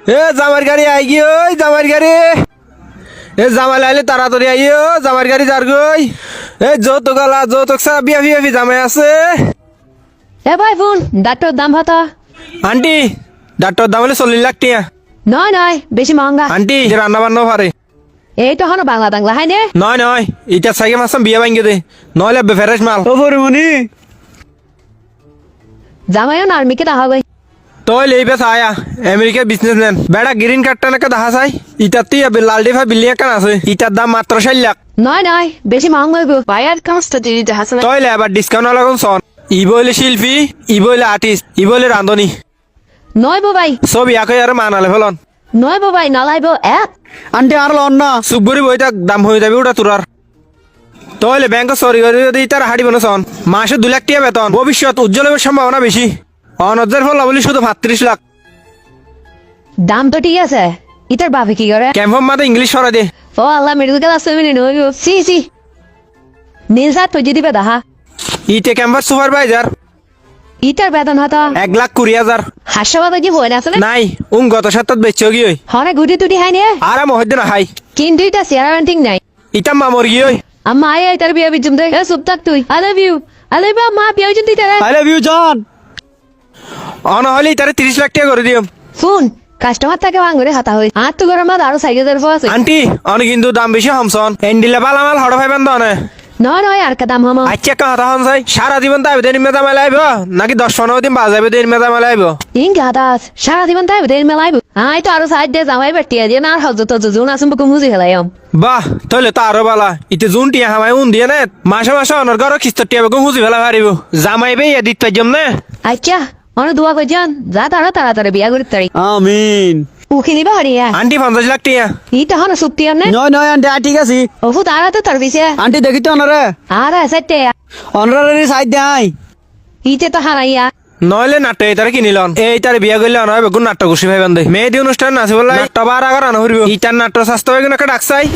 এ জামার গাড়ি আই গি ওই জামার গাড়ি এ জামাই আইলে তাড়াতাড়ি আইও জামার গাড়ি যার গই এ যৌতুক আলা যৌতুক সা বিয়া বিয়া জামাই আছে এ ভাই ফোন ডাক্তার দাম হাতা আন্টি ডাক্তার দাম হলে 40 লাখ টিয়া নয় নয় বেশি মহঙ্গা আন্টি যে রান্না বান্নাও পারে এই তো হনো বাংলা বাংলা হাই নে নয় নয় এটা সাইকে মাসাম বিয়া ভাঙ্গে দে নইলে বেফেরেশ মাল ও পরিমণি জামাইও নার্মিকে দেখা গই তোই লেবে আয়া আমেরিকা বিজনেসম্যান বেড়া গ্রিন কার্ডটা নাকি দেখা যায় ইটার তুই লাল ডিফা বিল্ডিং একটা আছে ইটার দাম মাত্র 60 লাখ নয় নয় বেশি মহঙ্গা হইব Bayar konsta diri de hasana. তোই এবার ডিসকাউন্ট লাগুন সন ই বইলে শিল্পী ই বইলে আর্টিস্ট ই বইলে রাঁধুনি নয় বো ভাই সব ইয়াকে আর মানালে ফেলন নয় বো ভাই নালাইব এক আন্টি আর লন না সুবরি বইটা দাম হয়ে যাবে ওটা তোরার তোলে ব্যাংক সরি করে যদি তার হাড়ি বানসন মাসে 2 লাখ টাকা বেতন ভবিষ্যৎ উজ্জ্বল হওয়ার সম্ভাবনা বেশি অনজ্জের ফল বলি শুধু 35 লাখ দাম তো ঠিক আছে ইটার বাপে কি করে ক্যাম্পম মাতে ইংলিশ সরা দে ও আল্লাহ মেডিকেল আসতে মিনি নইব সি সি নীলসাত তো যদি বেদা ইতে ক্যাম্পাস সুপারভাইজার ইটার বেতন হাতা 1,20,000 হাসপাতাল কি বই না আসলে নাই গত সপ্তাহ বেচে গিয়ে হনে গুটি টুটি হাই নে আরাম হইতে না হাই কিন্তু এটা চেয়ার ঠিক নাই ইটা মামর গিয়ে আম্মা আয় আয় তার বিয়া বিজুম দে চুপ থাক তুই আই লাভ ইউ মা বিয়া বিজুম তুই তারা আই লাভ ইউ জান অনহলি তারে 30 লাখ টাকা করে দিও ফোন কাস্টমার তাকে ভাঙরে হাতা হই আর তো গরম আরো সাইকেল দরফ আছে আন্টি অনেক কিন্তু দাম বেশি হামসন এন্ডিলে বালামাল হড় ভাইবেন দনে নয় নয় আর কাদাম হামা আচ্ছা কথা হন যাই সারা জীবন তাই দেন মেদা মেলাইব নাকি 10-15 দিন বাজাবে দেন মেদা মেলাইব ইং গাদাস সারা জীবন তাই বেদের মেলাইব আই তো আরো সাইড দে জামাই বেটিয়া দিয়ে না আর হজ তো জুন আসুম বকু মুজি হেলাইম বাহ তাহলে তো আরো বালা ইতে জুন টিয়া হামাই উন দিয়ে নে মাসে মাসে অনর ঘর কিস্ত টিয়া বকু মুজি ফেলা পারিব জামাই বে এদিত পাইজম না আচ্ছা অনে দোয়া কই যান যা তারা তাড়াতাড়ি বিয়া করি তারি আমিন উখিনি বা হরিয়া আন্টি 50 লাখ টিয়া ইটা হন সুক্তি আনে নয় নয় আন্টি ঠিক আছে ওফু তারা তো তার বিছে আন্টি দেখি তো অনরে আর আছে অনরে সাইড দেয় ইতে তো হারাইয়া নইলে নাট্য এই তারে কিনিলন এই তারে বিয়া করলে অনয় বেগুন নাট্য খুশি ভাইবেন দে মেহেদি অনুষ্ঠান নাচি বলে নাট্য বার আগর আনা হইব ইটার নাট্য স্বাস্থ্য বেগুন একটা ডাকসাই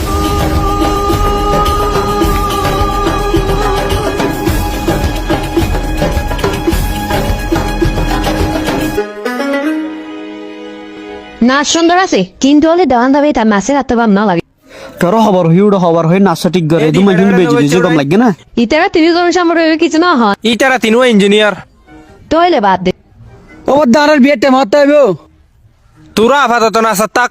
নাচ সুন্দর আছে কিন্তু হলে দেওয়ান দাবে তার মাছের আত্মবাম না লাগে তোর খবর হই উড়ো খবর হই নাচা ঠিক করে তুমি কিন্তু বেজি দিছো কম লাগে না ইতারা তিনি জন সামনে কিছু না হন ইটারা তিনও ইঞ্জিনিয়ার তইলে বাদ দে ও দাঁড়ার বিয়ের টাইম হতে হইব তোরা আপাতত নাচার তাক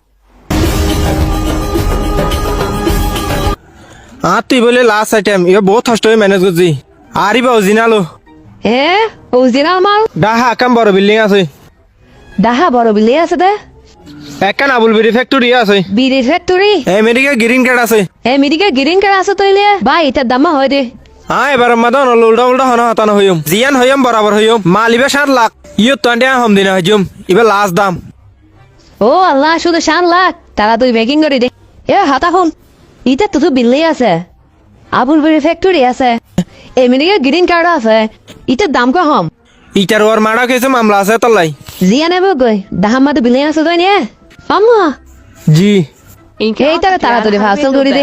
আর তুই বলে লাস্ট আইটেম ইয়ে বহুত কষ্ট হয়ে ম্যানেজ করছি আরিবা অরিজিনালো এ ওজিনাল মাল ডাহা কাম বড় বিল্ডিং আছে ডাহা বড় বিলে আছে দে একখান আবুল বিড়ি ফ্যাক্টরি আছে বিড়ি ফ্যাক্টরি আমেরিকা গ্রিন কার্ড আছে এ মেডিকেল গ্রিন কার্ড আছে তইলে বা এটার দাম হয় দে এবার মাদন উল্টা উল্টা হন হতানো হইম জিয়ান হইম বরাবর হইম মালিবে 7 লাখ ইয়ো তো আন্টি হম দিনা হইম এবার লাস্ট দাম ও আল্লাহ শুধু 7 লাখ তারা তুই বেকিং করে দে এ হাতা হন ইটা তো বিলে আছে আবুল বিড়ি ফ্যাক্টরি আছে এ মেডিকেল গ্রিন কার্ড আছে ইটার দাম কম ইটার ওর মারা কিছু মামলা আছে তলাই জিয়া নেব গই দাহামাদ বিলে আছে তো নিয়ে আম্মা জি এই তারা তাড়াতাড়ি ভাসল করে দে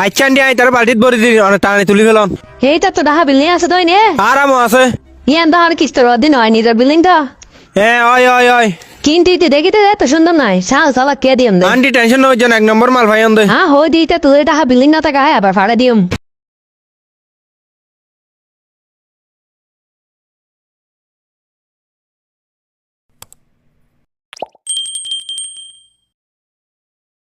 আচ্ছা আন্টি আই তার বাড়িত বড়ি দি অনেক টানি তুলি ফেলন এইটা তো ডাহা বিল্ডিং আছে তো নিয়ে আরাম আছে ইয়ান তো আর কিস্তর দিন হয় নিজের বিল্ডিং তো ওই ওই ওই কিন্তু ইতে দেখিতে এত সুন্দর নাই সাল সালা কে দিম দে আন্টি টেনশন নয় জন 1 নম্বর মাল ভাই আন্দে হ্যাঁ হই দিতে তুই ডাহা বিল্ডিং না থাকা আবার ভাড়া দিম